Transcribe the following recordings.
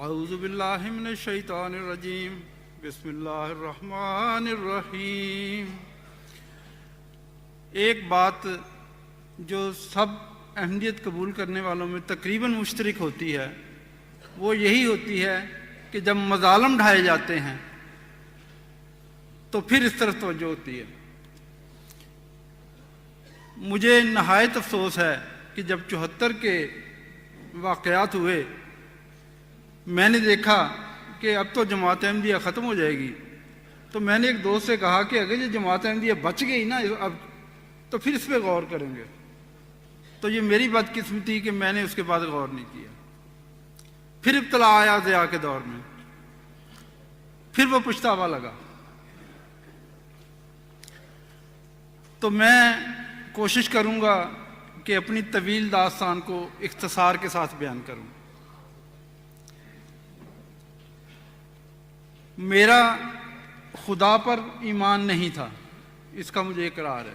اعوذ باللہ من الشیطان الرجیم بسم اللہ الرحمن الرحیم۔ ایک بات جو سب احمدیت قبول کرنے والوں میں تقریباً مشترک ہوتی ہے وہ یہی ہوتی ہے کہ جب مظالم ڈھائے جاتے ہیں تو پھر اس طرف توجہ ہوتی ہے۔ مجھے نہایت افسوس ہے کہ جب 74 کے واقعات ہوئے میں نے دیکھا کہ اب تو جماعت احمدیہ ختم ہو جائے گی، تو میں نے ایک دوست سے کہا کہ اگر یہ جماعت احمدیہ بچ گئی نا اب تو پھر اس پہ غور کریں گے۔ تو یہ میری بدقسمتی کہ میں نے اس کے بعد غور نہیں کیا۔ پھر ابتلا آیا ضیاء کے دور میں، پھر وہ پچھتاوا لگا۔ تو میں کوشش کروں گا کہ اپنی طویل داستان کو اختصار کے ساتھ بیان کروں۔ میرا خدا پر ایمان نہیں تھا، اس کا مجھے اقرار ہے،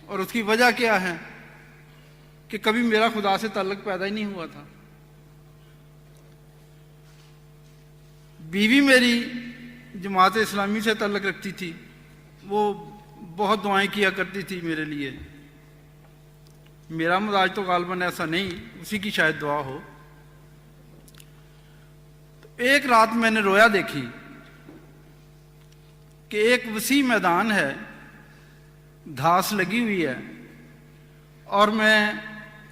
اور اس کی وجہ کیا ہے کہ کبھی میرا خدا سے تعلق پیدا ہی نہیں ہوا تھا۔ بیوی میری جماعت اسلامی سے تعلق رکھتی تھی، وہ بہت دعائیں کیا کرتی تھی میرے لیے۔ میرا مزاج تو غالباً ایسا نہیں، اسی کی شاید دعا ہو۔ تو ایک رات میں نے رویا دیکھی کہ ایک وسیع میدان ہے، گھاس لگی ہوئی ہے، اور میں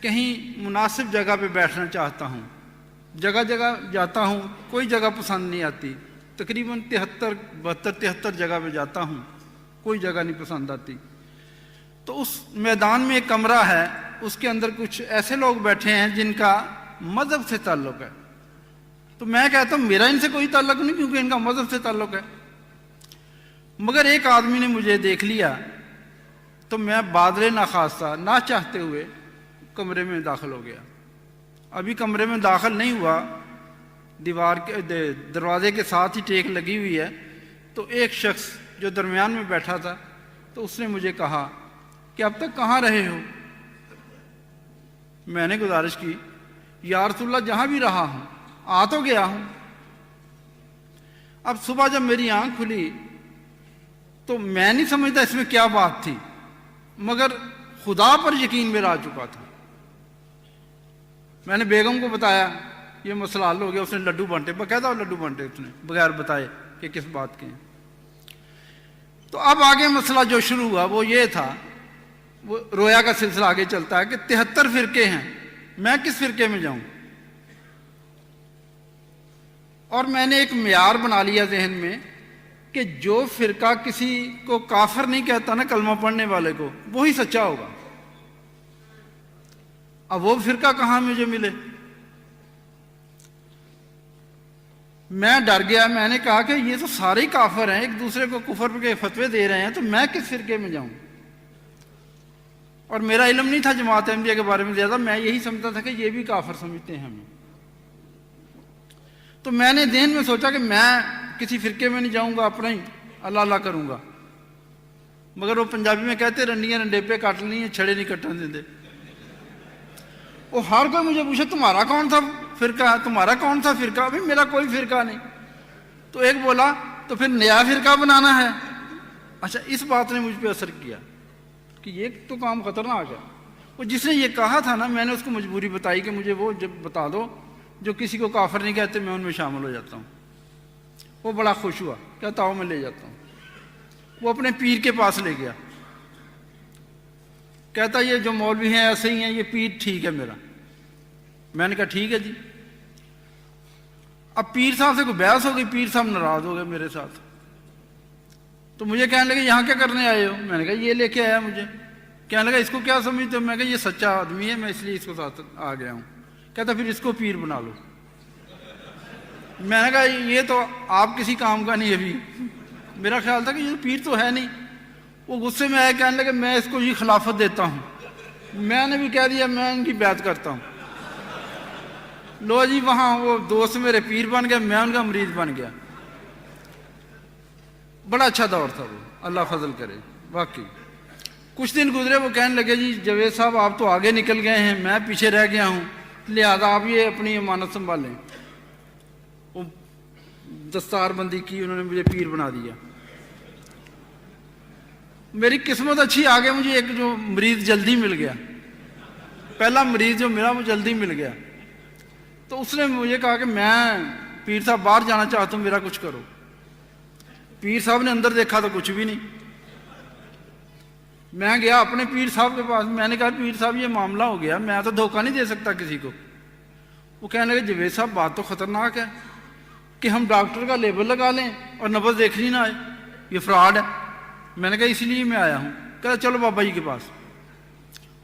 کہیں مناسب جگہ پہ بیٹھنا چاہتا ہوں۔ جگہ جگہ جاتا ہوں، کوئی جگہ پسند نہیں آتی، تقریباً 73 جگہ پہ جاتا ہوں، کوئی جگہ نہیں پسند آتی۔ تو اس میدان میں ایک کمرہ ہے، اس کے اندر کچھ ایسے لوگ بیٹھے ہیں جن کا مذہب سے تعلق ہے۔ تو میں کہتا ہوں میرا ان سے کوئی تعلق نہیں کیونکہ ان کا مذہب سے تعلق ہے۔ مگر ایک آدمی نے مجھے دیکھ لیا تو میں بادرے ناخواستہ نہ چاہتے ہوئے کمرے میں داخل ہو گیا۔ ابھی کمرے میں داخل نہیں ہوا، دروازے کے ساتھ ہی ٹیک لگی ہوئی ہے، تو ایک شخص جو درمیان میں بیٹھا تھا تو اس نے مجھے کہا کہ اب تک کہاں رہے ہو؟ میں نے گزارش کی یا رسول اللہ جہاں بھی رہا ہوں، آ تو گیا ہوں۔ اب صبح جب میری آنکھ کھلی تو میں نہیں سمجھتا اس میں کیا بات تھی، مگر خدا پر یقین میرا آ چکا تھا۔ میں نے بیگم کو بتایا یہ مسئلہ حل ہو گیا، اس نے لڈو بانٹے، باقاعدہ لڈو بانٹے اس نے بغیر بتائے کہ کس بات کے ہیں۔ تو اب آگے مسئلہ جو شروع ہوا وہ یہ تھا، وہ رویا کا سلسلہ آگے چلتا ہے کہ 73 فرقے ہیں، میں کس فرقے میں جاؤں؟ اور میں نے ایک معیار بنا لیا ذہن میں کہ جو فرقہ کسی کو کافر نہیں کہتا نا کلمہ پڑھنے والے کو، وہی سچا ہوگا۔ اب وہ فرقہ کہاں مجھے ملے؟ میں ڈر گیا، میں نے کہا کہ یہ تو سارے ہی کافر ہیں، ایک دوسرے کو کفر کے فتوے دے رہے ہیں، تو میں کس فرقے میں جاؤں؟ اور میرا علم نہیں تھا جماعت احمدیہ کے بارے میں زیادہ، میں یہی سمجھتا تھا کہ یہ بھی کافر سمجھتے ہیں ہمیں۔ تو میں نے ذہن میں سوچا کہ میں کسی فرقے میں نہیں جاؤں گا، اپنا ہی اللہ اللہ کروں گا۔ مگر وہ پنجابی میں کہتے رنڈیاں رنڈیپے کاٹ لی ہیں، چھڑے نہیں کٹن دیندے۔ وہ ہر کوئی مجھے پوچھے تمہارا کون سا فرقہ ہے، تمہارا کون سا فرقہ؟ ابھی میرا کوئی فرقہ نہیں۔ تو ایک بولا تو پھر نیا فرقہ بنانا ہے۔ اچھا، اس بات نے مجھ پہ اثر کیا کہ یہ تو کام خطرناک ہے۔ وہ جس نے یہ کہا تھا نا، میں نے اس کو مجبوری بتائی کہ مجھے وہ جب بتا دو جو کسی کو کافر نہیں کہتے، میں ان میں شامل ہو جاتا ہوں۔ وہ بڑا خوش ہوا، کہتا ہوں میں لے جاتا ہوں۔ وہ اپنے پیر کے پاس لے گیا، کہتا یہ جو مولوی ہیں ایسے ہی ہیں، یہ پیر ٹھیک ہے میرا۔ میں نے کہا ٹھیک ہے جی۔ اب پیر صاحب سے کوئی بحث ہو گئی، پیر صاحب ناراض ہو گئے میرے ساتھ، تو مجھے کہنے لگے یہاں کیا کرنے آئے ہو؟ میں نے کہا یہ لے کے آیا مجھے۔ کہنے لگا اس کو کیا سمجھتے ہو؟ میں نے کہا یہ سچا آدمی ہے، میں اس لیے اس کو ساتھ آ گیا ہوں۔ کہتا پھر اس کو پیر بنا لو۔ میں نے کہا یہ تو آپ کسی کام کا نہیں، ابھی میرا خیال تھا کہ یہ پیر تو ہے نہیں۔ وہ غصے میں آئے، کہنے لگے میں اس کو یہ خلافت دیتا ہوں۔ میں نے بھی کہہ دیا میں ان کی بیعت کرتا ہوں۔ لو جی، وہاں وہ دوست میرے پیر بن گئے، میں ان کا مرید بن گیا۔ بڑا اچھا دور تھا وہ، اللہ فضل کرے واقعی۔ کچھ دن گزرے، وہ کہنے لگے جی جاوید صاحب آپ تو آگے نکل گئے ہیں، میں پیچھے رہ گیا ہوں، لہذا آپ یہ اپنی امانت سنبھالیں۔ وہ دستار بندی کی، انہوں نے مجھے پیر بنا دیا۔ میری قسمت اچھی، آگے مجھے ایک جو مریض جلدی مل گیا، پہلا مریض جو میرا وہ جلدی مل گیا۔ تو اس نے مجھے کہا کہ میں پیر صاحب باہر جانا چاہتا ہوں، میرا کچھ کرو۔ پیر صاحب نے اندر دیکھا تو کچھ بھی نہیں۔ میں گیا اپنے پیر صاحب کے پاس، میں نے کہا پیر صاحب یہ معاملہ ہو گیا، میں تو دھوکہ نہیں دے سکتا کسی کو۔ وہ کہنے لگے جوید صاحب بات تو خطرناک ہے کہ ہم ڈاکٹر کا لیبل لگا لیں اور نبض دیکھنی نہ آئے، یہ فراڈ ہے۔ میں نے کہا اسی لیے میں آیا ہوں۔ کہا چلو بابا جی کے پاس۔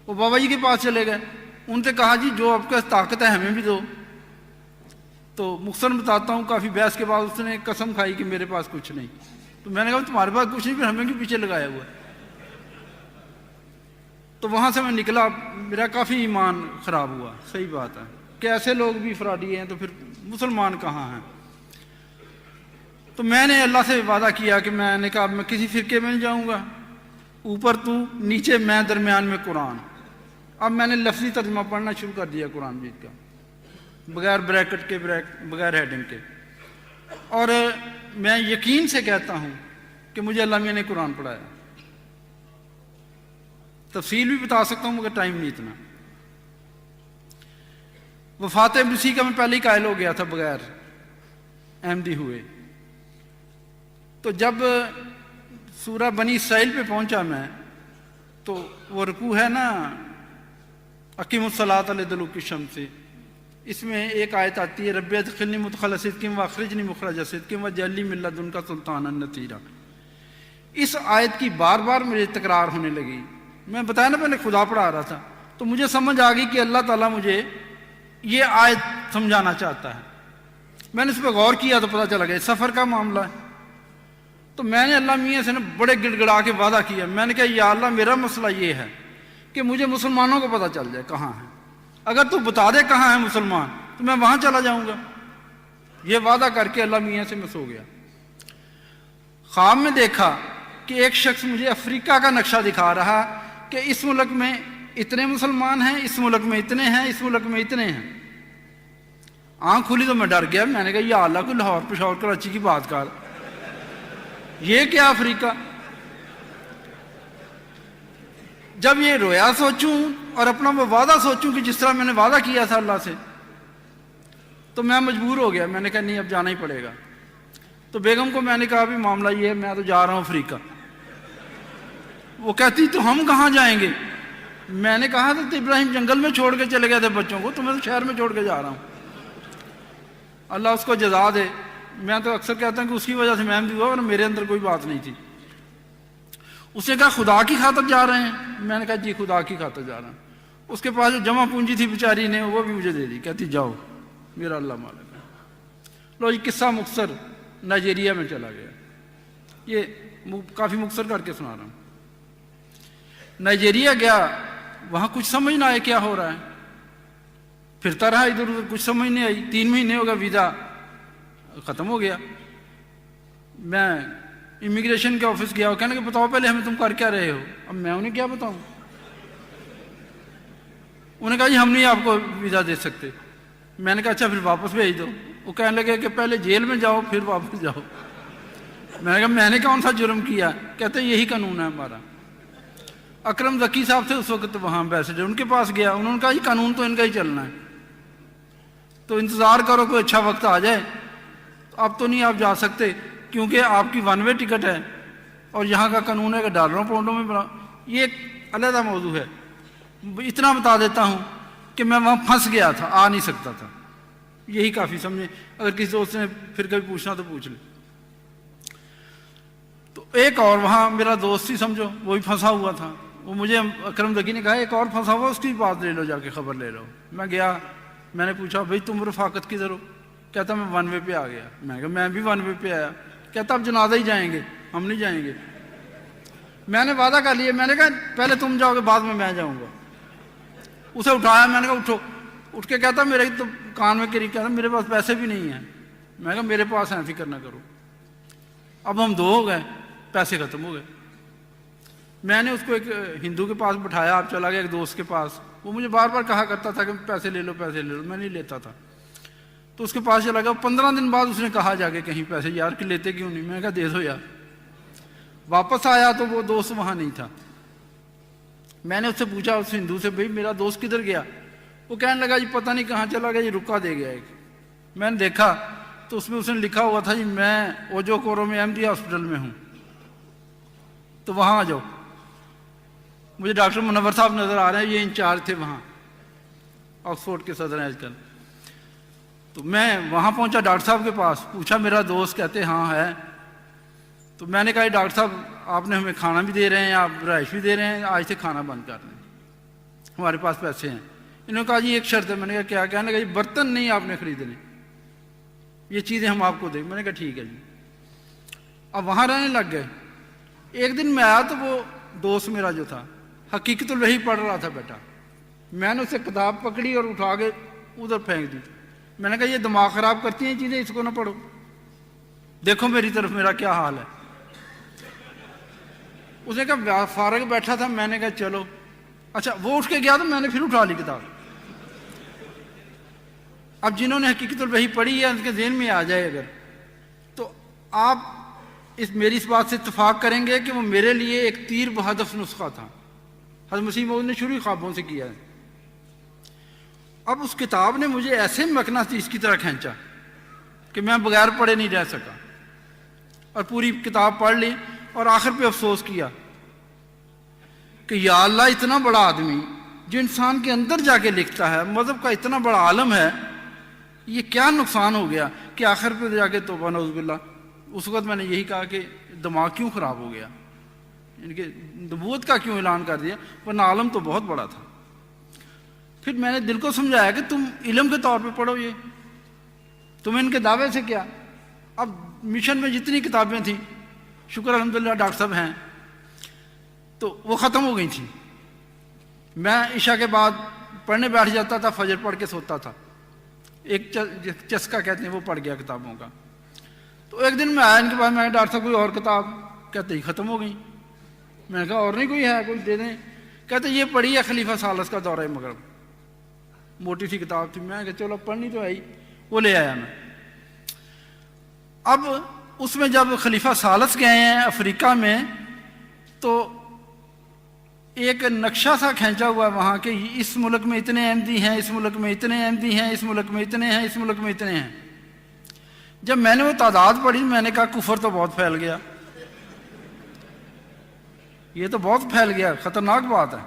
وہ بابا جی کے پاس چلے گئے، ان سے کہا جی جو آپ کے پاس طاقت ہے ہمیں بھی دو۔ تو مختصر بتاتا ہوں، کافی بحث کے بعد اس نے قسم کھائی کہ میرے پاس کچھ نہیں۔ تو میں نے کہا تمہارے پاس کچھ نہیں، پھر ہمیں کیوں پیچھے لگایا ہوا ہے؟ تو وہاں سے میں نکلا، میرا کافی ایمان خراب ہوا۔ صحیح بات ہے کہ ایسے لوگ بھی فراڈی ہیں، تو پھر مسلمان کہاں ہیں؟ تو میں نے اللہ سے وعدہ کیا کہ میں نے کہا میں کسی فرقے میں نہیں جاؤں گا، اوپر تو نیچے میں، درمیان میں قرآن۔ اب میں نے لفظی ترجمہ پڑھنا شروع کر دیا قرآن مجید کا، بغیر بریکٹ کے، بغیر ہیڈنگ کے۔ اور میں یقین سے کہتا ہوں کہ مجھے اللہ میاں نے قرآن پڑھایا۔ تفصیل بھی بتا سکتا ہوں مگر ٹائم نہیں اتنا۔ وفات مسیح کا میں پہلے ہی قائل ہو گیا تھا بغیر احمدی ہوئے۔ تو جب سورہ بنی اسرائیل پہ پہنچا میں، تو وہ رکوع ہے نا اقیم الصلاۃ لدلوک الشمس، اس میں ایک آیت آتی ہے رب ادخلنی مدخل صدق واخرجنی مخرج صدق واجعل لی من لدنک سلطانا نصیرا۔ اس آیت کی بار بار مجھے تکرار ہونے لگی۔ میں بتایا نا پہلے خدا پڑھا رہا تھا، تو مجھے سمجھ آ گئی کہ اللہ تعالیٰ مجھے یہ آیت سمجھانا چاہتا ہے۔ میں نے اس پہ غور کیا تو پتہ چلا گیا سفر کا معاملہ ہے۔ تو میں نے اللہ میاں سے نا بڑے گڑ گڑا کے وعدہ کیا، میں نے کہا یا اللہ میرا مسئلہ یہ ہے کہ مجھے مسلمانوں کو پتہ چل جائے کہاں ہیں، اگر تو بتا دے کہاں ہیں مسلمان تو میں وہاں چلا جاؤں گا۔ یہ وعدہ کر کے اللہ میاں سے میں سو گیا۔ خواب میں دیکھا کہ ایک شخص مجھے افریقہ کا نقشہ دکھا رہا کہ اس ملک میں اتنے مسلمان ہیں، اس ملک میں اتنے ہیں، اس ملک میں اتنے ہیں۔ آنکھ کھلی تو میں ڈر گیا، میں نے کہا یا اللہ کوئی لاہور پشاور کراچی کی بات کر، یہ کیا افریقہ؟ جب یہ رویا سوچوں اور اپنا وہ وعدہ سوچوں کہ جس طرح میں نے وعدہ کیا تھا اللہ سے، تو میں مجبور ہو گیا۔ میں نے کہا نہیں اب جانا ہی پڑے گا۔ تو بیگم کو میں نے کہا بھی معاملہ یہ ہے، میں تو جا رہا ہوں افریقہ۔ وہ کہتی تو ہم کہاں جائیں گے؟ میں نے کہا تو ابراہیم جنگل میں چھوڑ کے چلے گئے تھے بچوں کو، تو میں تو شہر میں چھوڑ کے جا رہا ہوں۔ اللہ اس کو جزا دے۔ میں تو اکثر کہتا ہوں کہ اس کی وجہ سے میں بھی ہوا، اور میرے اندر کوئی بات نہیں تھی۔ اس نے کہا خدا کی خاطر جا رہے ہیں؟ میں نے کہا جی خدا کی خاطر جا رہا ہوں۔ اس کے پاس جو جمع پونجی تھی بیچاری نے وہ بھی مجھے دے دی، کہتی جاؤ میرا اللہ مالک ہے۔ لو یہ قصہ مختصر نائجیریا میں چلا گیا، یہ کافی مختصر کر کے سنا رہا ہوں۔ نائجیریا گیا، وہاں کچھ سمجھ نہ آئے کیا ہو رہا ہے، پھرتا رہا ادھر ادھر، کچھ سمجھ نہیں آئی۔ 3 مہینے ہو گیا، ویزا ختم ہو گیا۔ میں امیگریشن کے آفس گیا، وہ کہنے کہ بتاؤ پہلے ہمیں تم کر کیا رہے ہو۔ اب میں انہیں کیا بتاؤں؟ انہوں نے کہا جی ہم نہیں آپ کو ویزا دے سکتے۔ میں نے کہا اچھا پھر واپس بھیج دو۔ وہ کہنے لگے کہ پہلے جیل میں جاؤ پھر واپس جاؤ۔ میں نے کہا میں نے کون سا جرم کیا؟ کہتے یہی قانون ہے ہمارا۔ اکرم ذکی صاحب تھے اس وقت وہاں امبیسڈر، ان کے پاس گیا، انہوں نے کہا جی قانون تو ان کا ہی چلنا ہے، تو انتظار کرو کوئی اچھا وقت آ جائے۔ اب تو نہیں آپ جا سکتے کیونکہ آپ کی 1 وے ٹکٹ ہے، اور یہاں کا قانون ہے کہ ڈالروں پاؤنڈوں میں بنا۔ یہ ایک علیحدہ موضوع ہے۔ اتنا بتا دیتا ہوں کہ میں وہاں پھنس گیا تھا، آ نہیں سکتا تھا۔ یہی کافی سمجھے، اگر کسی دوست نے پھر کبھی پوچھنا تو پوچھ لے۔ تو ایک اور وہاں میرا دوست ہی سمجھو، وہ بھی پھنسا ہوا تھا۔ وہ مجھے اکرم ذکی نے کہا ایک اور پھنسا ہوا، اس کی بات لے لو، جا کے خبر لے لو۔ میں گیا، میں نے پوچھا بھائی تم رفاقت کدھر ہو؟ کہتا میں 1 وے پہ آ گیا۔ میں نے کہا میں بھی 1 وے پہ آیا۔ کہتا اب جنازہ ہی جائیں گے، ہم نہیں جائیں گے۔ میں نے وعدہ کر لیا، میں نے کہا پہلے تم جاؤ گے بعد میں جاؤں گا۔ اسے اٹھایا، میں نے کہا اٹھو۔ اٹھ کے کہتا میرے تو کان میں قریب، کہتا میرے پاس پیسے بھی نہیں ہیں۔ میں نے کہا میرے پاس ہیں، فکر نہ کرو۔ اب ہم 2 ہو گئے، پیسے ختم ہو گئے۔ میں نے اس کو ایک ہندو کے پاس بٹھایا، آپ چلا گیا ایک دوست کے پاس۔ وہ مجھے بار بار کہا کرتا تھا کہ پیسے لے لو پیسے لے لو، میں نہیں لیتا تھا۔ تو اس کے پاس چلا گیا. 15 دن بعد اس نے کہا جا کے کہیں پیسے یار کہ لیتے کیوں نہیں. میں نے کہا دے دو یار. واپس آیا تو وہ دوست وہاں نہیں تھا. میں نے اس سے پوچھا, اس ہندو سے, بھائی میرا دوست کدھر گیا؟ وہ کہنے لگا جی پتہ نہیں کہاں چلا گیا, جی رکا دے گیا ایک. میں نے دیکھا تو اس نے لکھا ہوا تھا جی میں اوجو کورو میں احمدی ہاسپٹل میں ہوں, تو وہاں آ جاؤ. مجھے ڈاکٹر منور صاحب نظر آ رہے ہیں, یہ انچارج تھے وہاں, آکسفورڈ کے صدر ہیں آج کل. تو میں وہاں پہنچا ڈاکٹر صاحب کے پاس, پوچھا میرا دوست, کہتے ہاں ہے. تو میں نے کہا ڈاکٹر صاحب آپ نے ہمیں کھانا بھی دے رہے ہیں, آپ رہائش بھی دے رہے ہیں, آج سے کھانا بند کر رہے ہیں, ہمارے پاس پیسے ہیں. انہوں نے کہا جی ایک شرط ہے. میں نے کہا کیا؟ کہنے لگا جی برتن نہیں آپ نے خریدنے, یہ چیزیں ہم آپ کو دیں. میں نے کہا ٹھیک ہے جی. اب وہاں رہنے لگ گئے. ایک دن میں آیا تو وہ دوست میرا جو تھا حقیقت الوحی پڑھ رہا تھا بیٹا. میں نے اسے کتاب پکڑی اور اٹھا کے ادھر پھینک دی. میں نے کہا یہ دماغ خراب کرتی ہیں چیزیں, اس کو نہ پڑھو, دیکھو میری طرف میرا کیا حال ہے. اس نے کہا فارغ بیٹھا تھا. میں نے کہا چلو. اچھا وہ اٹھ کے گیا تو میں نے پھر اٹھا لی کتاب. اب جنہوں نے حقیقت الوحی پڑھی ہے ان کے ذہن میں آ جائے اگر, تو آپ میری اس بات سے اتفاق کریں گے کہ وہ میرے لیے ایک تیر بہدف نسخہ تھا. حضرت مسیح موعود نے شروع خوابوں سے کیا ہے. اب اس کتاب نے مجھے ایسے مقناطیس کی طرح کھینچا کہ میں بغیر پڑھے نہیں رہ سکا, اور پوری کتاب پڑھ لی. اور آخر پہ افسوس کیا کہ یا اللہ اتنا بڑا آدمی جو انسان کے اندر جا کے لکھتا ہے, مذہب کا اتنا بڑا عالم ہے, یہ کیا نقصان ہو گیا کہ آخر پہ جا کے توبہ نعوذ باللہ. اس وقت میں نے یہی کہا کہ دماغ کیوں خراب ہو گیا, ان کے نبوت کا کیوں اعلان کر دیا, ورنہ عالم تو بہت بڑا تھا. پھر میں نے دل کو سمجھایا کہ تم علم کے طور پہ پڑھو, یہ تمہیں ان کے دعوے سے کیا. اب مشن میں جتنی کتابیں تھیں, شکر الحمدللہ ڈاکٹر صاحب ہیں, تو وہ ختم ہو گئی تھیں. میں عشاء کے بعد پڑھنے بیٹھ جاتا تھا, فجر پڑھ کے سوتا تھا. ایک چسکا کہتے ہیں وہ پڑھ گیا کتابوں کا. تو ایک دن میں آیا ان کے پاس, میں ڈاکٹر صاحب کوئی اور کتاب, کہتے ہی ختم ہو گئی. میں نے کہا اور نہیں کوئی ہے, کوئی دے دیں. کہتے یہ پڑھی ہے خلیفہ ثالث کا دورہ مغرب, موٹی سی کتاب تھی. میں کہا چلو پڑھنی تو ہے ہی, وہ لے آیا میں. اب اس میں جب خلیفہ ثالث گئے ہیں افریقہ میں, تو ایک نقشہ سا کھینچا ہوا ہے وہاں کہ اس ملک میں اتنے احمدی ہیں, اس ملک میں اتنے احمدی ہیں, اس ملک میں اتنے ہیں, اس ملک میں اتنے ہیں. جب میں نے وہ تعداد پڑھی, میں نے کہا کفر تو بہت پھیل گیا, یہ تو بہت پھیل گیا, خطرناک بات ہے.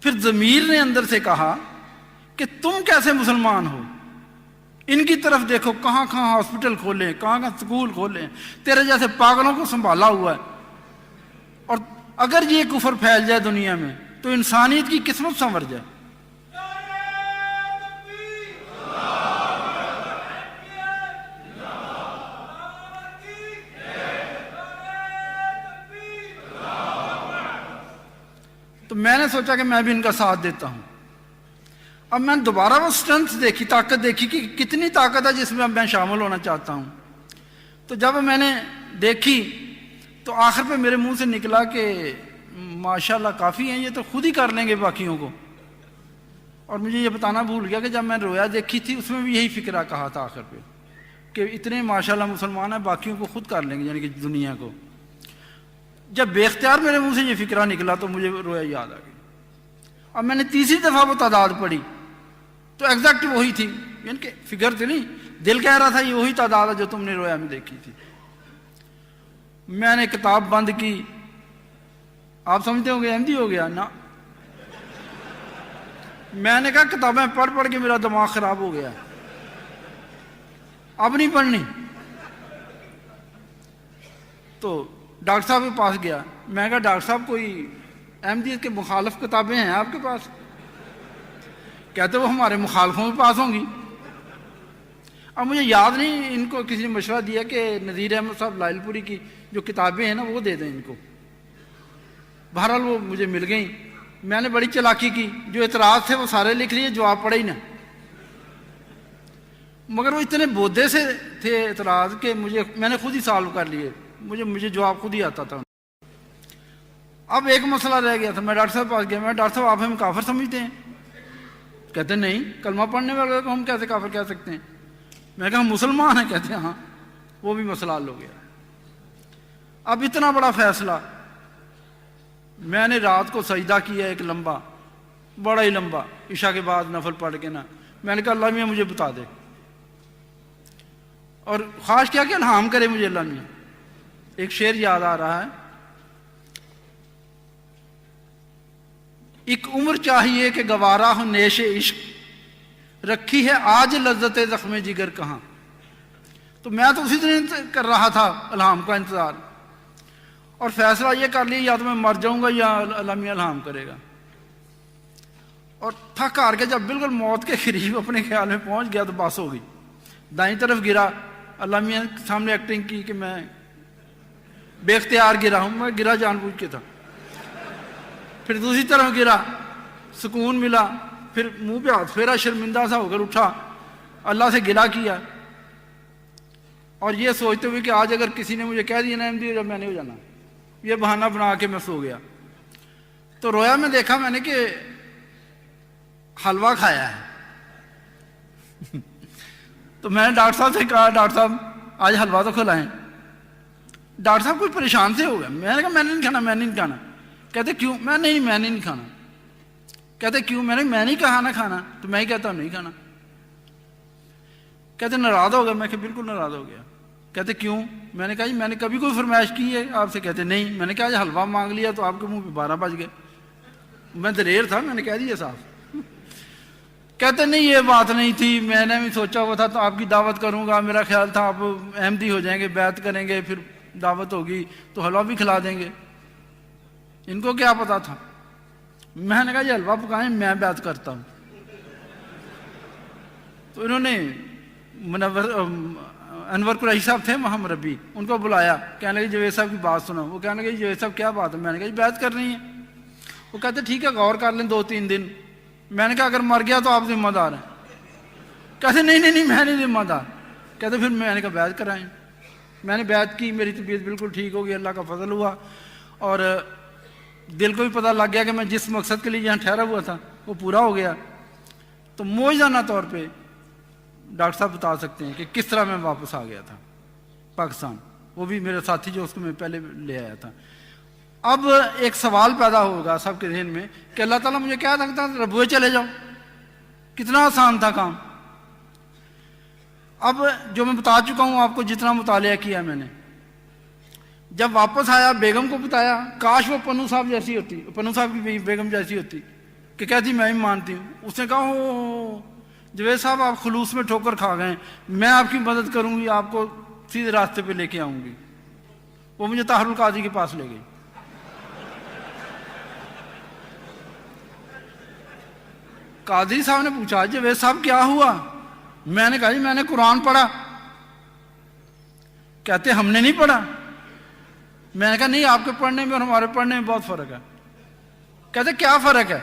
پھر ضمیر نے اندر سے کہا کہ تم کیسے مسلمان ہو, ان کی طرف دیکھو, کہاں کہاں ہاسپٹل کھولے, کہاں کہاں سکول کھولے, تیرے جیسے پاگلوں کو سنبھالا ہوا ہے. اور اگر یہ کفر پھیل جائے دنیا میں تو انسانیت کی قسمت سنور جائے. تو میں نے سوچا کہ میں بھی ان کا ساتھ دیتا ہوں. اب میں نے دوبارہ وہ اسٹرنتھ دیکھی, طاقت دیکھی کہ کتنی طاقت ہے جس میں اب میں شامل ہونا چاہتا ہوں. تو جب میں نے دیکھی تو آخر پہ میرے منہ سے نکلا کہ ماشاءاللہ کافی ہیں, یہ تو خود ہی کر لیں گے باقیوں کو. اور مجھے یہ بتانا بھول گیا کہ جب میں رویا دیکھی تھی اس میں بھی یہی فکرہ کہا تھا آخر پہ کہ اتنے ماشاءاللہ مسلمان ہیں, باقیوں کو خود کر لیں گے, یعنی کہ دنیا کو. جب بے اختیار میرے منہ سے یہ فکرہ نکلا تو مجھے رویا یاد آ گئی. اب میں نے تیسری دفعہ وہ تعداد پڑھی تو ایگزیکٹ وہی تھی, یعنی کہ فگر تھی نہیں, دل کہہ رہا تھا یہ وہی تعداد ہے جو تم نے رویا میں دیکھی تھی. میں نے کتاب بند کی. آپ سمجھتے ہوں گے احمدی ہو گیا نا. میں نے کہا کتابیں پڑھ پڑھ کے میرا دماغ خراب ہو گیا, اب نہیں پڑھنی. تو ڈاکٹر صاحب کے پاس گیا. میں کہا ڈاکٹر صاحب کوئی احمدیت کے مخالف کتابیں ہیں آپ کے پاس؟ کہتے وہ ہمارے مخالفوں کے پاس ہوں گی. اب مجھے یاد نہیں, ان کو کسی نے مشورہ دیا کہ نذیر احمد صاحب لائل پوری کی جو کتابیں ہیں نا وہ دے دیں ان کو. بہرحال وہ مجھے مل گئیں. میں نے بڑی چلاکی کی, جو اعتراض تھے وہ سارے لکھ لیے, جواب پڑھے ہی نہ. مگر وہ اتنے بودے سے تھے اعتراض کہ میں نے خود ہی سالو کر لیے, مجھے جواب خود ہی آتا تھا. اب ایک مسئلہ رہ گیا تھا. میں ڈاکٹر صاحب پاس گیا. میں ڈاکٹر صاحب آپ ہمیں کافر سمجھتے ہیں؟ کہتے نہیں, کلمہ پڑھنے والے کو ہم کیسے کافر کہہ سکتے ہیں؟ میں کہا مسلمان ہیں؟ کہتے ہیں ہاں، وہ بھی مسئلہ حل ہو گیا۔ اب اتنا بڑا فیصلہ، میں نے رات کو سجدہ کیا ایک لمبا، بڑا ہی لمبا، عشاء کے بعد نفل پڑھ کے نا، میں نے کہا اللہ میاں مجھے بتا دے، اور خواہش کیا کہ الہام کرے مجھے اللہ میاں۔ ایک شعر یاد آ رہا ہے، ایک عمر چاہیے کہ گوارا ہو نیش عشق، رکھی ہے آج لذت زخم جگر کہاں۔ تو میں تو اسی طرح کر رہا تھا الہام کا انتظار، اور فیصلہ یہ کر لیا یا تو میں مر جاؤں گا یا اللہ میاں الہام کرے گا۔ اور تھک ہار کے جب بالکل موت کے قریب اپنے خیال میں پہنچ گیا تو بس ہو گئی، دائیں طرف گرا، اللہ میاں سامنے ایکٹنگ کی کہ میں بے اختیار گرا ہوں، میں گرا جان بوجھ کے تھا۔ پھر دوسری طرف گرا، سکون ملا، پھر منہ پہ ہاتھ پھیرا، شرمندہ سا ہو کر اٹھا، اللہ سے گلہ کیا، اور یہ سوچتے ہوئے کہ آج اگر کسی نے مجھے کہہ دیا نا احمدی جب میں نے ہو جانا، یہ بہانہ بنا کے میں سو گیا۔ تو رویا میں دیکھا میں نے کہ حلوہ کھایا ہے۔ تو میں نے ڈاکٹر صاحب سے کہا ڈاکٹر صاحب آج حلوہ تو کھلائیں۔ ڈاکٹر صاحب کوئی پریشان سے ہو گیا، میں نے کہا میں نے نہیں کھانا، میں نے نہیں کھانا۔ کہتے کیوں؟ میں نے نہیں کھانا۔ کہتے کیوں؟ میں نے نہیں کہا نہ کھانا، تو میں ہی کہتا ہوں نہیں کھانا۔ کہتے ناراض ہو گیا؟ میں کہ بالکل ناراض ہو گیا۔ کہتے کیوں؟ میں نے کہا جی میں نے کبھی کوئی فرمائش کی ہے آپ سے؟ کہتے نہیں۔ میں نے کہا آج حلوہ مانگ لیا تو آپ کے منہ پہ 12 بج گئے۔ میں دلیر تھا، میں نے کہہ دیا صاحب۔ کہتے نہیں یہ بات نہیں تھی، میں نے بھی سوچا ہوا تھا تو آپ کی دعوت کروں گا، میرا خیال تھا آپ احمدی ہو جائیں گے، بیعت کریں گے، پھر دعوت ہوگی تو حلوہ بھی کھلا دیں گے۔ ان کو کیا پتا تھا؟ میں نے کہا یہ حلوہ پکائیں، میں بیعت کرتا ہوں۔ تو انہوں نے انور قریشی صاحب تھے وہاں مربی، ان کو بلایا، کہنے لگے جوید صاحب کی بات سنو۔ وہ کہنے لگے جوید صاحب کیا بات ہے؟ میں نے کہا بیعت کرنی ہے۔ وہ کہتے ٹھیک ہے غور کر لیں 2-3 دن۔ میں نے کہا اگر مر گیا تو آپ ذمہ دار ہیں۔ کہتے نہیں میں نہیں ذمہ دار۔ کہتے پھر میں نے کہا بیعت کرائیں۔ میں نے بیعت کی، میری طبیعت بالکل ٹھیک ہو گئی، اللہ کا فضل ہوا، اور دل کو بھی پتہ لگ گیا کہ میں جس مقصد کے لیے یہاں ٹھہرا ہوا تھا وہ پورا ہو گیا۔ تو موجزانہ طور پہ ڈاکٹر صاحب بتا سکتے ہیں کہ کس طرح میں واپس آ گیا تھا پاکستان، وہ بھی میرے ساتھی جو اس کو میں پہلے لے آیا تھا۔ اب ایک سوال پیدا ہوگا سب کے ذہن میں کہ اللہ تعالیٰ مجھے کیا لگتا ہے ربوے چلے جاؤ، کتنا آسان تھا کام۔ اب جو میں بتا چکا ہوں آپ کو، جتنا مطالعہ کیا میں نے، جب واپس آیا بیگم کو بتایا، کاش وہ پنو صاحب جیسی ہوتی، پنو صاحب کی بیگم جیسی ہوتی کہ کہتی میں ہی مانتی ہوں۔ اس نے کہا او جوید صاحب آپ خلوص میں ٹھوکر کھا گئے، میں آپ کی مدد کروں گی، آپ کو سیدھے راستے پہ لے کے آؤں گی۔ وہ مجھے طاہر القاضی کے پاس لے گئی۔ قادری صاحب نے پوچھا جوید صاحب کیا ہوا؟ میں نے کہا جی میں نے قرآن پڑھا۔ کہتے ہم نے نہیں پڑھا۔ میں نے کہا نہیں، آپ کے پڑھنے میں اور ہمارے پڑھنے میں بہت فرق ہے۔ کہتے کیا فرق ہے؟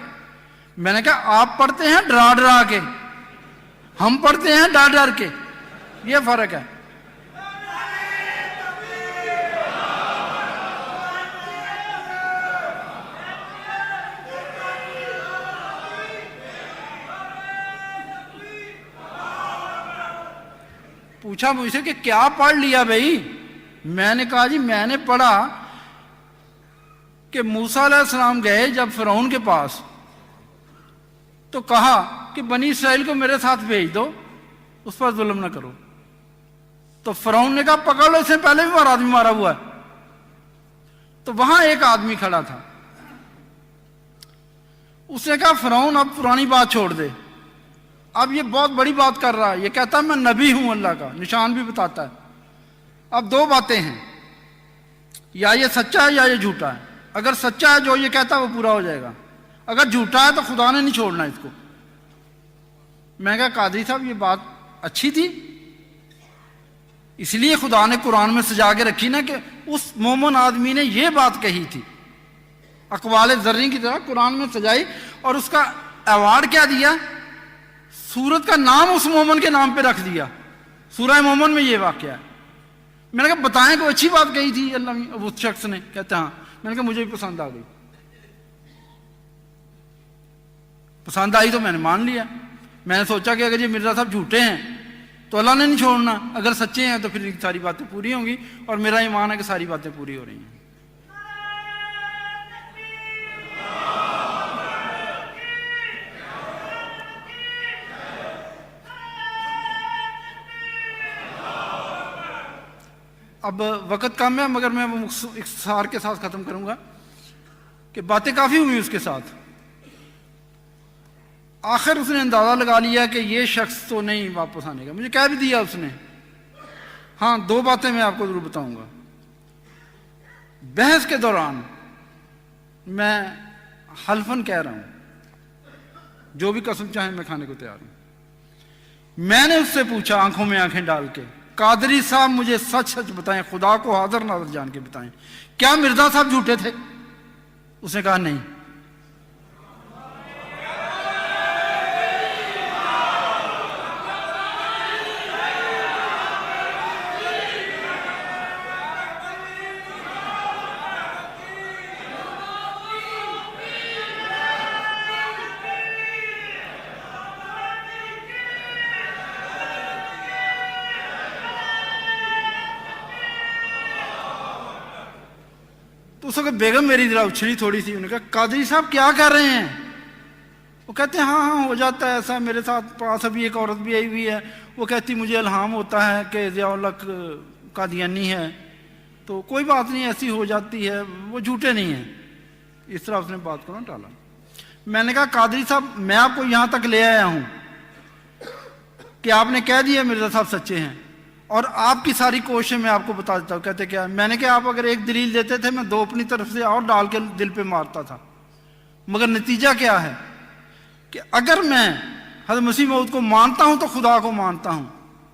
میں نے کہا آپ پڑھتے ہیں ڈرا ڈرا کے، ہم پڑھتے ہیں ڈر ڈر کے، یہ فرق ہے۔ پوچھا مجھ سے کہ کیا پڑھ لیا بھائی؟ میں نے کہا جی میں نے پڑھا کہ موسیٰ علیہ السلام گئے جب فرعون کے پاس تو کہا کہ بنی اسرائیل کو میرے ساتھ بھیج دو، اس پر ظلم نہ کرو۔ تو فرعون نے کہا پکڑ لو، اس سے پہلے بھی اور آدمی مارا ہوا ہے۔ تو وہاں ایک آدمی کھڑا تھا، اس نے کہا فرعون اب پرانی بات چھوڑ دے، اب یہ بہت بڑی بات کر رہا ہے، یہ کہتا ہے میں نبی ہوں، اللہ کا نشان بھی بتاتا ہے۔ اب دو باتیں ہیں، یا یہ سچا ہے یا یہ جھوٹا ہے۔ اگر سچا ہے جو یہ کہتا ہے وہ پورا ہو جائے گا، اگر جھوٹا ہے تو خدا نے نہیں چھوڑنا اس کو۔ میں کہا قادری صاحب یہ بات اچھی تھی، اس لیے خدا نے قرآن میں سجا کے رکھی نا کہ اس مومن آدمی نے یہ بات کہی تھی، اقوال زرین کی طرح قرآن میں سجائی، اور اس کا ایوارڈ کیا دیا؟ سورت کا نام اس مومن کے نام پہ رکھ دیا۔ سورہ مومن میں یہ واقعہ ہے۔ میں نے کہا بتائیں کوئی اچھی بات کہی تھی اللہ اس شخص نے؟ کہتے ہاں۔ میں نے کہا مجھے بھی پسند آ گئی، پسند آئی تو میں نے مان لیا۔ میں نے سوچا کہ اگر یہ مرزا صاحب جھوٹے ہیں تو اللہ نے نہیں چھوڑنا. اگر سچے ہیں تو پھر ساری باتیں پوری ہوں گی, اور میرا ایمان ہے کہ ساری باتیں پوری ہو رہی ہیں. اب وقت کم ہے مگر میں وہ اختصار کے ساتھ ختم کروں گا کہ باتیں کافی ہوئی اس کے ساتھ. آخر اس نے اندازہ لگا لیا کہ یہ شخص تو نہیں واپس آنے کا. مجھے کہہ بھی دیا اس نے. ہاں 2 باتیں میں آپ کو ضرور بتاؤں گا. بحث کے دوران میں حلفاً کہہ رہا ہوں جو بھی قسم چاہیں میں کھانے کو تیار ہوں. میں نے اس سے پوچھا آنکھوں میں آنکھیں ڈال کے, قادری صاحب مجھے سچ سچ بتائیں, خدا کو حاضر ناظر جان کے بتائیں, کیا مرزا صاحب جھوٹے تھے؟ اس نے کہا نہیں. اس وقت بیگم میری ذرا اچھلی تھوڑی سی. انہوں نے کہا قادری صاحب کیا کر رہے ہیں؟ وہ کہتے ہیں ہاں ہو جاتا ہے ایسا, میرے ساتھ پاس ابھی ایک عورت بھی آئی ہوئی ہے, وہ کہتی مجھے الہام ہوتا ہے کہ ضیاء الحق قادیانی ہے, تو کوئی بات نہیں ایسی ہو جاتی ہے, وہ جھوٹے نہیں ہیں. اس طرح اس نے بات کو نہ ٹالا. میں نے کہا قادری صاحب میں آپ کو یہاں تک لے آیا ہوں کہ آپ نے کہہ دیا مرزا صاحب سچے ہیں, اور آپ کی ساری کوششیں میں آپ کو بتا دیتا ہوں. کہتے کیا؟ میں نے کہا آپ اگر ایک دلیل دیتے تھے میں 2 اپنی طرف سے اور ڈال کے دل پہ مارتا تھا, مگر نتیجہ کیا ہے کہ اگر میں حضرت مسیح موعود کو مانتا ہوں تو خدا کو مانتا ہوں.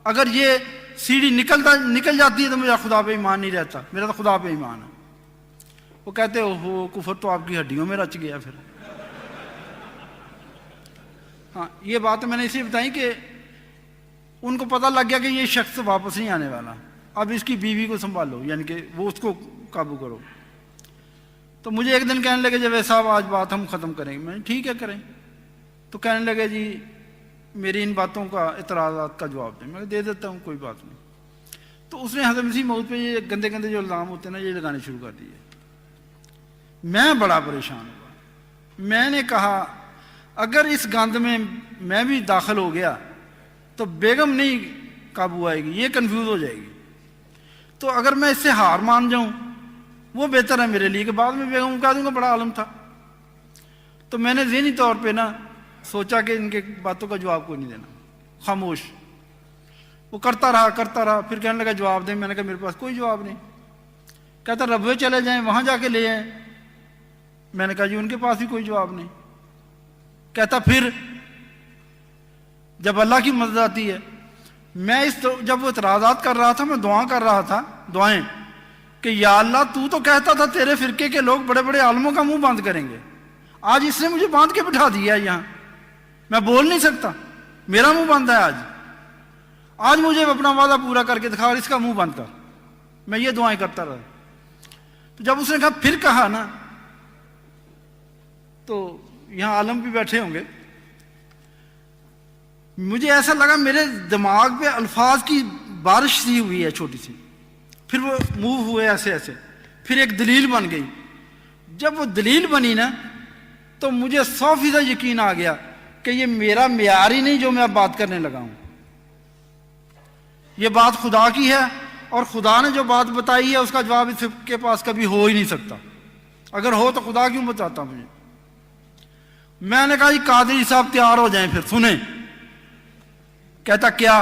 اگر یہ سیڑھی نکل جاتی ہے تو میرا خدا پہ ایمان نہیں رہتا, میرا تو خدا پہ ایمان ہے. وہ کہتے ہو کفر تو آپ کی ہڈیوں میں رچ گیا. پھر ہاں یہ بات میں نے اس لیے بتائی کہ ان کو پتہ لگ گیا کہ یہ شخص واپس نہیں آنے والا, اب اس کی بیوی کو سنبھالو, یعنی کہ وہ اس کو قابو کرو. تو مجھے ایک دن کہنے لگے جاوید صاحب آج بات ہم ختم کریں گے. میں نے ٹھیک ہے کریں. تو کہنے لگے جی میری ان باتوں کا اعتراضات کا جواب دیں. میں دے دیتا ہوں کوئی بات نہیں. تو اس نے حضرت مسیح موعود پہ یہ گندے گندے جو الزام ہوتے ہیں نا یہ لگانے شروع کر دیے. میں بڑا پریشان ہوا. میں نے کہا اگر اس گند میں بھی داخل ہو گیا تو بیگم نہیں قابو آئے گی, یہ کنفیوز ہو جائے گی. تو اگر میں اس سے ہار مان جاؤں وہ بہتر ہے میرے لیے کہ بعد میں بیگم کہہ دوں گا بڑا عالم تھا. تو میں نے ذہنی طور پہ نا سوچا کہ ان کے باتوں کا جواب کوئی نہیں دینا, خاموش. وہ کرتا رہا. پھر کہنے لگا جواب دیں. میں نے کہا میرے پاس کوئی جواب نہیں. کہتا ربوے چلے جائیں وہاں جا کے لے آئیں. میں نے کہا جی ان کے پاس بھی کوئی جواب نہیں. کہتا پھر جب اللہ کی مدد آتی ہے. میں جب وہ اعتراضات کر رہا تھا میں دعا کر رہا تھا, دعائیں کہ یا اللہ تو کہتا تھا تیرے فرقے کے لوگ بڑے بڑے عالموں کا منہ بند کریں گے, آج اس نے مجھے باندھ کے بٹھا دیا یہاں, میں بول نہیں سکتا, میرا منہ بند ہے آج مجھے اپنا وعدہ پورا کر کے دکھا اور اس کا منہ بند کر. میں یہ دعائیں کرتا رہا. تو جب اس نے پھر کہا نا تو یہاں عالم بھی بیٹھے ہوں گے, مجھے ایسا لگا میرے دماغ پہ الفاظ کی بارش سی ہوئی ہے چھوٹی سی. پھر وہ موو ہوئے ایسے, پھر ایک دلیل بن گئی. جب وہ دلیل بنی نا تو مجھے 100% یقین آ گیا کہ یہ میرا معیار ہی نہیں جو میں اب بات کرنے لگا ہوں. یہ بات خدا کی ہے, اور خدا نے جو بات بتائی ہے اس کا جواب اس کے پاس کبھی ہو ہی نہیں سکتا. اگر ہو تو خدا کیوں بتاتا مجھے. میں نے کہا جی قادری صاحب تیار ہو جائیں, پھر سنیں. کہتا کیا؟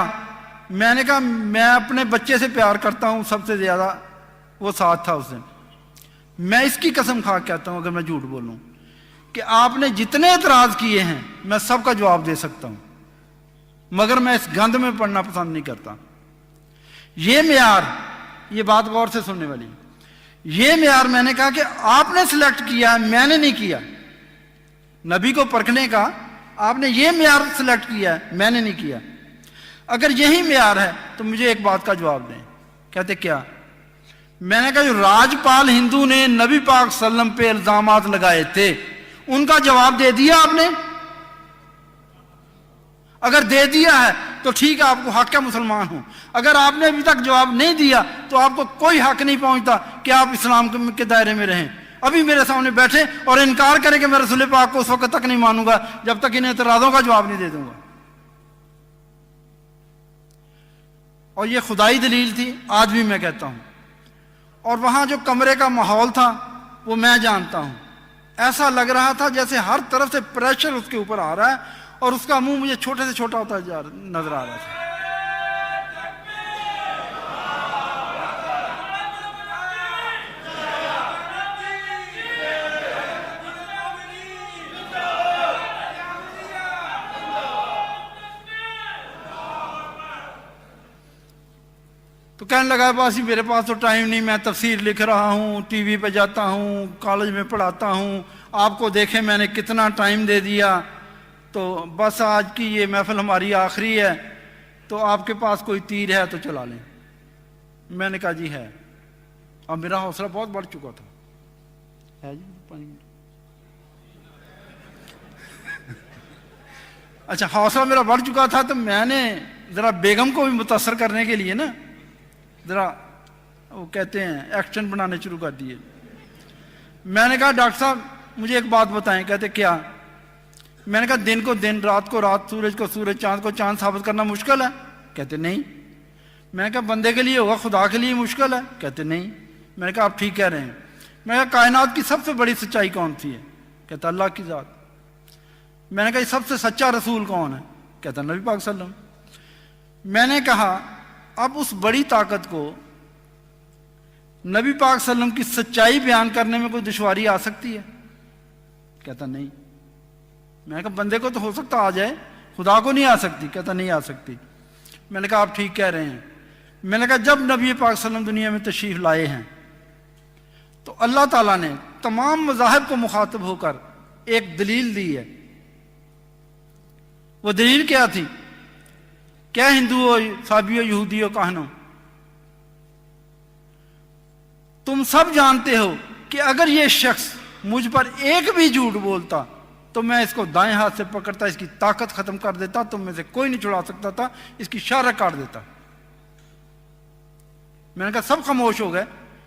میں نے کہا میں اپنے بچے سے پیار کرتا ہوں سب سے زیادہ, وہ ساتھ تھا اس دن. میں اس کی قسم کھا کے کہتا ہوں اگر میں جھوٹ بولوں کہ آپ نے جتنے اعتراض کیے ہیں میں سب کا جواب دے سکتا ہوں, مگر میں اس گند میں پڑھنا پسند نہیں کرتا. یہ معیار, یہ بات غور سے سننے والی, یہ معیار میں نے کہا کہ آپ نے سلیکٹ کیا ہے, میں نے نہیں کیا. نبی کو پرکھنے کا آپ نے یہ معیار سلیکٹ کیا ہے, میں نے نہیں کیا. اگر یہی معیار ہے تو مجھے ایک بات کا جواب دیں. کہتے کیا؟ میں نے کہا جو راجپال ہندو نے نبی پاک صلی اللہ علیہ وسلم پہ الزامات لگائے تھے ان کا جواب دے دیا آپ نے. اگر دے دیا ہے تو ٹھیک ہے، آپ کو حق ہے مسلمان ہوں. اگر آپ نے ابھی تک جواب نہیں دیا تو آپ کو کوئی حق نہیں پہنچتا کہ آپ اسلام کے دائرے میں رہیں. ابھی میرے سامنے بیٹھے اور انکار کریں کہ میں رسول پاک کو اس وقت تک نہیں مانوں گا جب تک ان اعتراضوں کا جواب نہیں دے دوں گا. اور یہ خدائی دلیل تھی، آج بھی میں کہتا ہوں. اور وہاں جو کمرے کا ماحول تھا وہ میں جانتا ہوں. ایسا لگ رہا تھا جیسے ہر طرف سے پریشر اس کے اوپر آ رہا ہے اور اس کا منہ مجھے چھوٹے سے چھوٹا ہوتا نظر آ رہا تھا. تو کہنے لگا باسی میرے پاس تو ٹائم نہیں، میں تفسیر لکھ رہا ہوں، ٹی وی پہ جاتا ہوں، کالج میں پڑھاتا ہوں، آپ کو دیکھیں میں نے کتنا ٹائم دے دیا، تو بس آج کی یہ محفل ہماری آخری ہے، تو آپ کے پاس کوئی تیر ہے تو چلا لیں. میں نے کہا جی ہے. اب میرا حوصلہ بہت بڑھ چکا تھا. ہے جی 5 منٹ. اچھا حوصلہ میرا بڑھ چکا تھا تو میں نے ذرا بیگم کو بھی متاثر کرنے کے لیے نا ذرا وہ کہتے ہیں ایکشن بنانے شروع کر دیے. میں نے کہا ڈاکٹر صاحب مجھے ایک بات بتائیں. کہتے کیا؟ میں نے کہا دن کو دن، رات کو رات، سورج کو سورج، چاند کو چاند ثابت کرنا مشکل ہے؟ کہتے نہیں. میں نے کہا بندے کے لیے ہوگا، خدا کے لیے مشکل ہے؟ کہتے نہیں. میں نے کہا آپ ٹھیک کہہ رہے ہیں. میں نے کہا کائنات کی سب سے بڑی سچائی کون سی ہے؟ کہتا اللہ کی ذات. میں نے کہا سب سے سچا رسول کون ہے؟ کہتا نبی پاک صلی اللہ علیہ وسلم. میں نے کہا اب اس بڑی طاقت کو نبی پاک صلی اللہ علیہ وسلم کی سچائی بیان کرنے میں کوئی دشواری آ سکتی ہے؟ کہتا نہیں. میں نے کہا بندے کو تو ہو سکتا آ جائے، خدا کو نہیں آ سکتی؟ کہتا نہیں آ سکتی. میں نے کہا آپ ٹھیک کہہ رہے ہیں. میں نے کہا جب نبی پاک صلی اللہ علیہ وسلم دنیا میں تشریف لائے ہیں تو اللہ تعالیٰ نے تمام مذاہب کو مخاطب ہو کر ایک دلیل دی ہے. وہ دلیل کیا تھی؟ کیا ہندو ہو، عیسائی ہو، یہودی ہو، کہنو، تم سب جانتے ہو کہ اگر یہ شخص مجھ پر ایک بھی جھوٹ بولتا تو میں اس کو دائیں ہاتھ سے پکڑتا، اس کی طاقت ختم کر دیتا، تم میں سے کوئی نہیں چھڑا سکتا تھا، اس کی شارہ کاٹ دیتا. میں نے کہا سب خاموش ہو گئے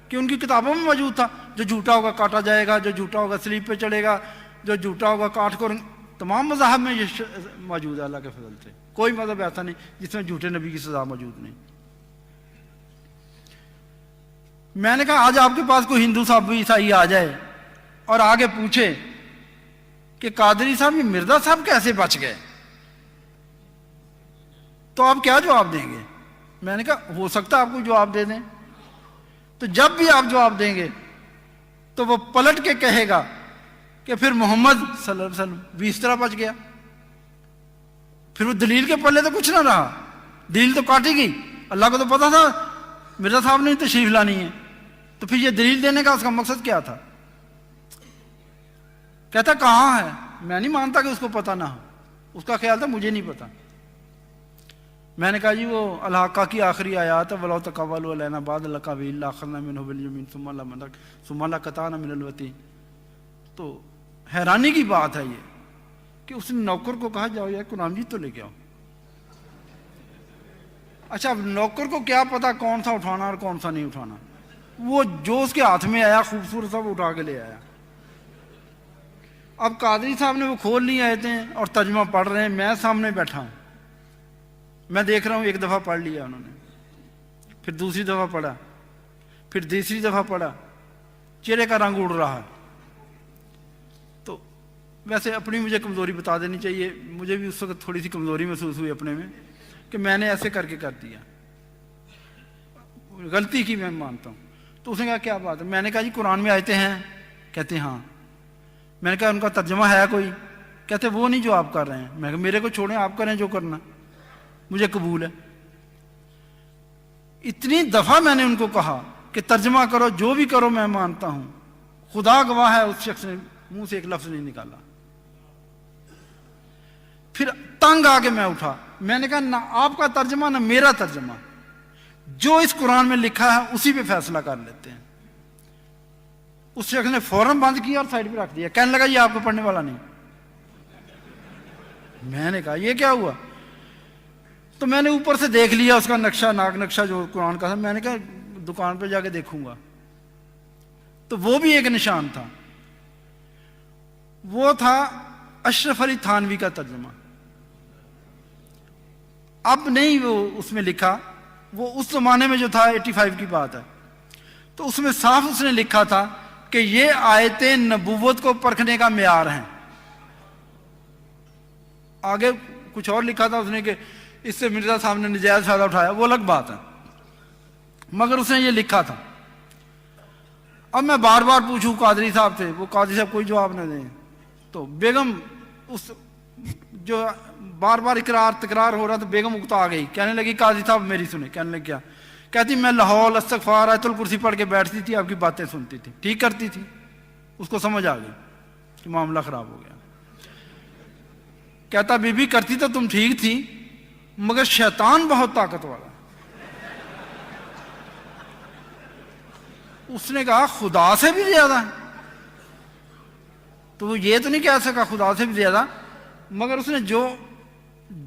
کہ ان کی کتابوں میں موجود تھا جو جھوٹا ہوگا کاٹا جائے گا، جو جھوٹا ہوگا سلیب پہ چڑھے گا، جو جھوٹا ہوگا کاٹ کر. تمام مذاہب میں یہ موجود ہے اللہ کے فضل سے. کوئی مذہب ایسا نہیں جس میں جھوٹے نبی کی سزا موجود نہیں. میں نے کہا آج آپ کے پاس کوئی ہندو صاحب عیسائی آ جائے اور آگے پوچھے کہ قادری صاحب یہ مرزا صاحب کیسے بچ گئے، تو آپ کیا جواب دیں گے؟ میں نے کہا ہو سکتا ہے آپ کو جواب دے دیں. تو جب بھی آپ جواب دیں گے تو وہ پلٹ کے کہے گا کہ پھر محمد صلی اللہ علیہ وسلم بھی اس طرح بچ گیا. پھر وہ دلیل کے پلے تو کچھ نہ رہا، دلیل تو کاٹی گئی. اللہ کو تو پتا تھا مرزا صاحب نے تشریف لانی ہے، تو پھر یہ دلیل دینے کا اس کا مقصد کیا تھا؟ کہتا کہاں ہے؟ میں نہیں مانتا کہ اس کو پتا نہ ہو، اس کا خیال تھا مجھے نہیں پتا. میں نے کہا جی وہ الحاقہ کی آخری آیات ہے وَلَوْ تَقَوَّلُوا عَلَيْنَا بَعْضَ الْأَقَاوِيلِ لَأَخَذْنَا مِنْهُ بِالْيَمِينِ ثُمَّ لَقَطَعْنَا مِنَ الْوَتِينِ. تو حیرانی کی بات ہے یہ کہ اس نے نوکر کو کہا جاؤ یا قرآن مجید تو لے کے آؤ. اچھا اب نوکر کو کیا پتا کون سا اٹھانا اور کون سا نہیں اٹھانا، وہ جو اس کے ہاتھ میں آیا خوبصورت سا وہ اٹھا کے لے آیا. اب قادری صاحب نے وہ کھول لی آیتیں اور ترجمہ پڑھ رہے ہیں، میں سامنے بیٹھا ہوں، میں دیکھ رہا ہوں. ایک دفعہ پڑھ لیا انہوں نے، پھر دوسری دفعہ پڑھا، پھر تیسری دفعہ پڑھا، چہرے کا رنگ اڑ رہا. تو ویسے اپنی مجھے کمزوری بتا دینی چاہیے، مجھے بھی اس وقت تھوڑی سی کمزوری محسوس ہوئی اپنے میں کہ میں نے ایسے کر کے کر دیا، غلطی کی میں مانتا ہوں. تو اس نے کہا کیا بات ہے؟ میں نے کہا جی قرآن میں آیتیں ہیں. کہتے ہاں. میں نے کہا ان کا ترجمہ ہے کوئی؟ کہتے وہ نہیں جو آپ کر رہے ہیں. میں کہا میرے کو چھوڑیں، آپ کریں جو کرنا، مجھے قبول ہے. اتنی دفعہ میں نے ان کو کہا کہ ترجمہ کرو، جو بھی کرو میں مانتا ہوں. خدا گواہ ہے اس شخص نے منہ سے ایک لفظ نہیں نکالا. پھر تنگ آ کے میں اٹھا. میں نے کہا نہ آپ کا ترجمہ نہ میرا ترجمہ، جو اس قرآن میں لکھا ہے اسی پہ فیصلہ کر لیتے ہیں. اس شخص نے فوراً بند کیا اور سائڈ پہ رکھ دیا. کہنے لگا یہ آپ کو پڑھنے والا نہیں. میں نے کہا یہ کیا ہوا؟ تو میں نے اوپر سے دیکھ لیا اس کا نقشہ، ناک نقشہ جو قرآن کا تھا. میں نے کہا دکان پہ جا کے دیکھوں گا. تو وہ بھی ایک نشان تھا، وہ تھا اشرف علی تھانوی کا ترجمہ. اب نہیں وہ اس میں لکھا، وہ اس زمانے میں جو تھا 85 کی بات ہے. تو اس میں صاف اس نے لکھا تھا کہ یہ آیتیں نبوت کو پرکھنے کا معیار ہیں. آگے کچھ اور لکھا تھا اس نے کہ اس سے مرزا صاحب نے نجائز فائدہ اٹھایا، وہ الگ بات ہے، مگر اس نے یہ لکھا تھا. اب میں بار بار پوچھوں قادری صاحب سے، وہ قادری صاحب کوئی جواب نہ دیں. تو بیگم اس جو بار بار اقرار تکرار ہو رہا، تو بیگم اکتا آ گئی، کہنے لگی قاضی صاحب میری سنیں. کہنے لگی کیا؟ کہتی میں لاہور استغفار آیت الکرسی پڑھ کے بیٹھتی تھی، آپ کی باتیں سنتی تھی، ٹھیک کرتی تھی. اس کو سمجھ آ گئی کہ معاملہ خراب ہو گیا. کہتا بی بی کرتی تو تم ٹھیک تھی، مگر شیطان بہت طاقت والا. اس نے کہا خدا سے بھی زیادہ. تو وہ یہ تو نہیں کہہ سکا خدا سے بھی زیادہ، مگر اس نے جو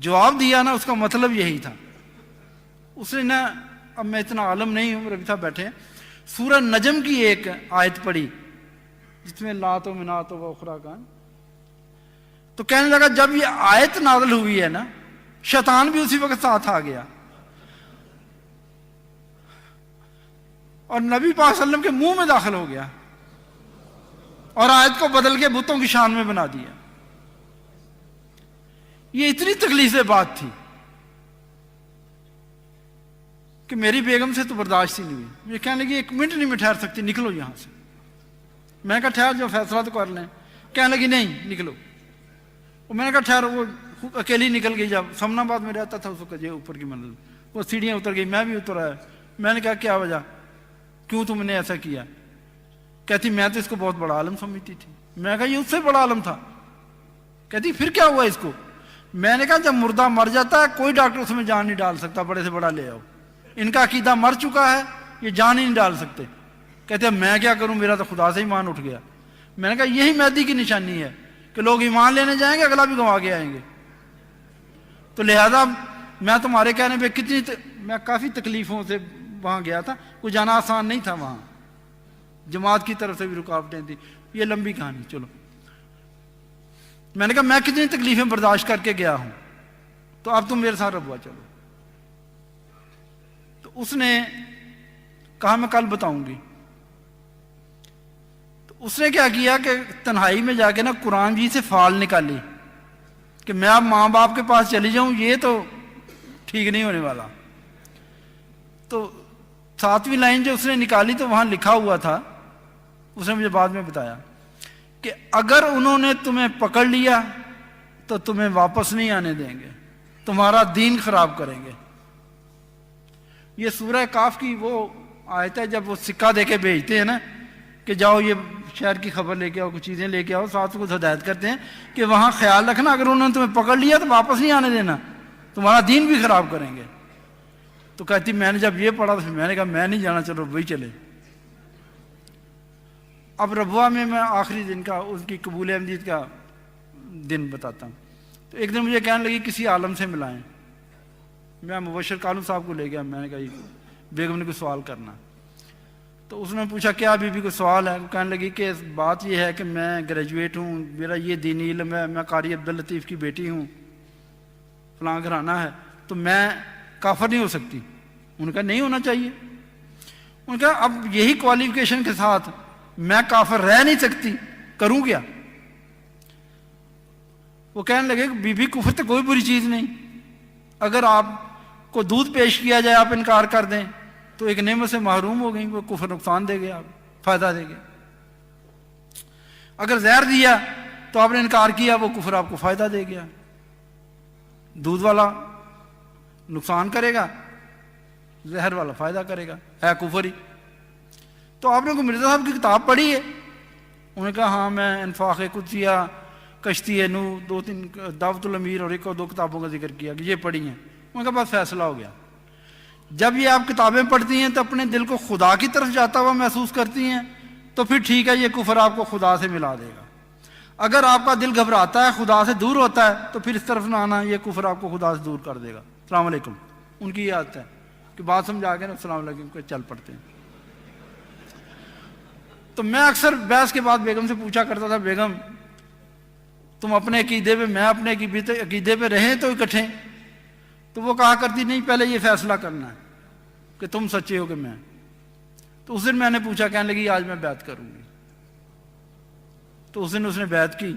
جواب دیا نا اس کا مطلب یہی تھا. اس نے نا، اب میں اتنا عالم نہیں ہوں، ربی صاحب بیٹھے ہیں، سورہ نجم کی ایک آیت پڑھی جس میں لات و منات و اخرا کان. تو کہنے لگا جب یہ آیت نازل ہوئی ہے نا، شیطان بھی اسی وقت ساتھ آ گیا اور نبی پاک صلی اللہ علیہ وسلم کے منہ میں داخل ہو گیا اور آیت کو بدل کے بتوں کی شان میں بنا دیا. یہ اتنی تکلیف بات تھی کہ میری بیگم سے تو برداشت ہی نہیں ہوئی. یہ کہنے لگی ایک منٹ نہیں میں ٹھہر سکتی، نکلو یہاں سے. میں نے کہا ٹھہر جو فیصلہ تو کر لیں. کہنے لگی نہیں نکلو. اور میں نے کہا ٹھہر. وہ اکیلی نکل گئی. جب سمنا آباد میں رہتا تھا اس وقت یہ اوپر کی منزل، وہ سیڑھیاں اتر گئی، میں بھی اتر آیا. میں نے کہا کیا وجہ، کیوں تم نے ایسا کیا؟ کہتی میں تو اس کو بہت بڑا عالم سمجھتی تھی. میں نے کہا یہ اس سے بڑا عالم تھا. کہتی پھر کیا ہوا اس کو؟ میں نے کہا جب مردہ مر جاتا ہے کوئی ڈاکٹر اس میں جان نہیں ڈال سکتا، بڑے سے بڑا لے آؤ. ان کا عقیدہ مر چکا ہے، یہ جان ہی نہیں ڈال سکتے. کہتے ہیں میں کیا کروں، میرا تو خدا سے ایمان اٹھ گیا. میں نے کہا یہی مہدی کی نشانی ہے کہ لوگ ایمان لینے جائیں گے، اگلا بھی گنوا کے آئیں گے. تو لہذا میں تمہارے کہنے پہ میں کافی تکلیفوں سے وہاں گیا تھا. کوئی جانا آسان نہیں تھا، وہاں جماعت کی طرف سے بھی رکاوٹیں تھیں. یہ لمبی کہانی. چلو میں نے کہا میں کتنی تکلیفیں برداشت کر کے گیا ہوں، تو اب تم میرے ساتھ ربوا چلو. تو اس نے کہا میں کل بتاؤں گی. تو اس نے کیا کیا کہ تنہائی میں جا کے نا قرآن جی سے فال نکالی کہ میں اب ماں باپ کے پاس چلی جاؤں، یہ تو ٹھیک نہیں ہونے والا. تو 7ویں لائن جو اس نے نکالی تو وہاں لکھا ہوا تھا، اس نے مجھے بعد میں بتایا کہ اگر انہوں نے تمہیں پکڑ لیا تو تمہیں واپس نہیں آنے دیں گے، تمہارا دین خراب کریں گے. یہ سورہ کاف کی وہ آیت ہے جب وہ سکہ دے کے بھیجتے ہیں نا کہ جاؤ یہ شہر کی خبر لے کے آؤ، کچھ چیزیں لے کے آؤ، ساتھ کو ہدایت کرتے ہیں کہ وہاں خیال رکھنا اگر انہوں نے تمہیں پکڑ لیا تو واپس نہیں آنے دینا، تمہارا دین بھی خراب کریں گے. تو کہتی میں نے جب یہ پڑھا تو میں نے کہا میں نہیں جانا، چلو وہی چلے. اب ربوہ میں آخری دن کا اس کی قبول احمدیت کا دن بتاتا ہوں. تو ایک دن مجھے کہنے لگی کسی عالم سے ملائیں. میں مبشر کالم صاحب کو لے گیا. میں نے کہا بیگم نے کوئی سوال کرنا. تو اس نے پوچھا کیا بی بی کوئی سوال ہے؟ کہنے لگی کہ بات یہ ہے کہ میں گریجویٹ ہوں، میرا یہ دینی علم ہے، میں قاری عبداللطیف کی بیٹی ہوں، فلاں گھرانہ ہے، تو میں کافر نہیں ہو سکتی. انہوں نے کہا نہیں ہونا چاہیے. انہوں نے کہا اب یہی کوالیفیکیشن کے ساتھ میں کافر رہ نہیں سکتی، کروں کیا؟ وہ کہنے لگے بی بی کفر تو کوئی بری چیز نہیں، اگر آپ کو دودھ پیش کیا جائے آپ انکار کر دیں تو ایک نعمت سے محروم ہو گئی. وہ کفر نقصان دے گا، آپ فائدہ دے گا. اگر زہر دیا تو آپ نے انکار کیا، وہ کفر آپ کو فائدہ دے گیا. دودھ والا نقصان کرے گا، زہر والا فائدہ کرے گا، ہے کفر ہی. تو آپ نے کوئی مرزا صاحب کی کتاب پڑھی ہے؟ انہوں نے کہا ہاں میں انفاق قدسیہ، کشتی نو، 2-3 دعوت الامیر اور 1 اور 2 کتابوں کا ذکر کیا کہ یہ پڑھی ہیں. انہوں نے کہا بس فیصلہ ہو گیا. جب یہ آپ کتابیں پڑھتی ہیں تو اپنے دل کو خدا کی طرف جاتا ہوا محسوس کرتی ہیں تو پھر ٹھیک ہے، یہ کفر آپ کو خدا سے ملا دے گا. اگر آپ کا دل گھبراتا ہے، خدا سے دور ہوتا ہے، تو پھر اس طرف نہ آنا، یہ کفر آپ کو خدا سے دور کر دے گا. السلام علیکم. ان کی یہ عادت ہے کہ بات سمجھا کے نا السلام علیکم کو چل پڑتے ہیں. تو میں اکثر بحث کے بعد بیگم سے پوچھا کرتا تھا بیگم تم اپنے عقیدے پہ میں اپنے عقیدے پہ رہیں تو اکٹھے. تو وہ کہا کرتی نہیں پہلے یہ فیصلہ کرنا ہے کہ تم سچے ہو کہ میں. تو اس دن میں نے پوچھا, کہنے لگی آج میں بیعت کروں گی. تو اس دن اس نے بیعت کی.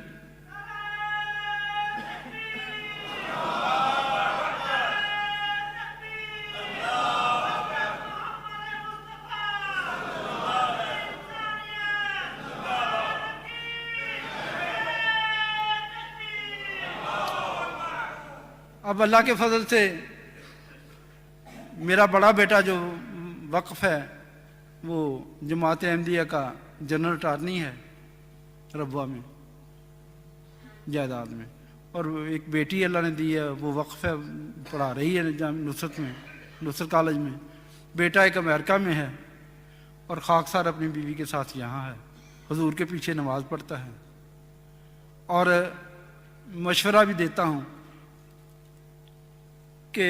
اب اللہ کے فضل سے میرا بڑا بیٹا جو وقف ہے وہ جماعت احمدیہ کا جنرل اٹارنی ہے ربوہ میں جائیداد میں, اور ایک بیٹی اللہ نے دی ہے وہ وقف ہے, پڑھا رہی ہے نصرت میں, نصرت کالج میں. بیٹا ایک امریکہ میں ہے اور خاکسار اپنی بیوی کے ساتھ یہاں ہے, حضور کے پیچھے نماز پڑھتا ہے. اور مشورہ بھی دیتا ہوں کہ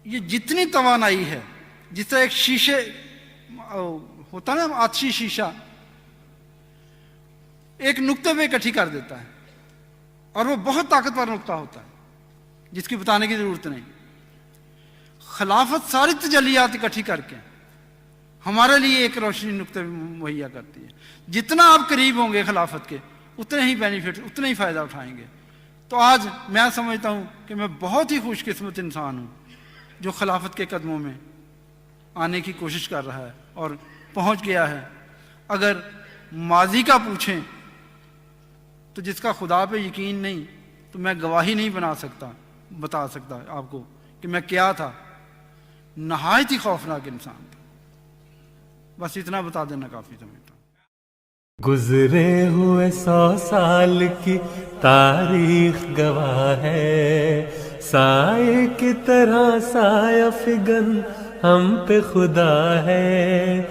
یہ جتنی توانائی ہے, جس طرح ایک شیشے ہوتا نا آتشی شیشہ, ایک نقطے پہ اکٹھی کر دیتا ہے اور وہ بہت طاقتور نقطہ ہوتا ہے جس کی بتانے کی ضرورت نہیں. خلافت ساری تجلیات اکٹھی کر کے ہمارے لیے ایک روشنی نقطے مہیا کرتی ہے. جتنا آپ قریب ہوں گے خلافت کے اتنے ہی بینیفٹ, اتنے ہی فائدہ اٹھائیں گے. تو آج میں سمجھتا ہوں کہ میں بہت ہی خوش قسمت انسان ہوں جو خلافت کے قدموں میں آنے کی کوشش کر رہا ہے اور پہنچ گیا ہے. اگر ماضی کا پوچھیں تو جس کا خدا پہ یقین نہیں تو میں گواہی نہیں بتا سکتا آپ کو کہ میں کیا تھا. نہایت ہی خوفناک انسان تھا. بس اتنا بتا دینا کافی سمجھتا ہوں. گزرے ہوئے 100 سال کی تاریخ گواہ ہے, سائے کی طرح سایہ فگن ہم پہ خدا ہے.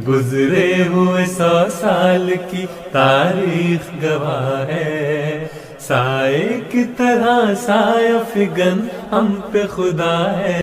گزرے ہوئے 100 سال کی تاریخ گواہ ہے, سائے کی طرح سایہ فگن ہم پہ خدا ہے.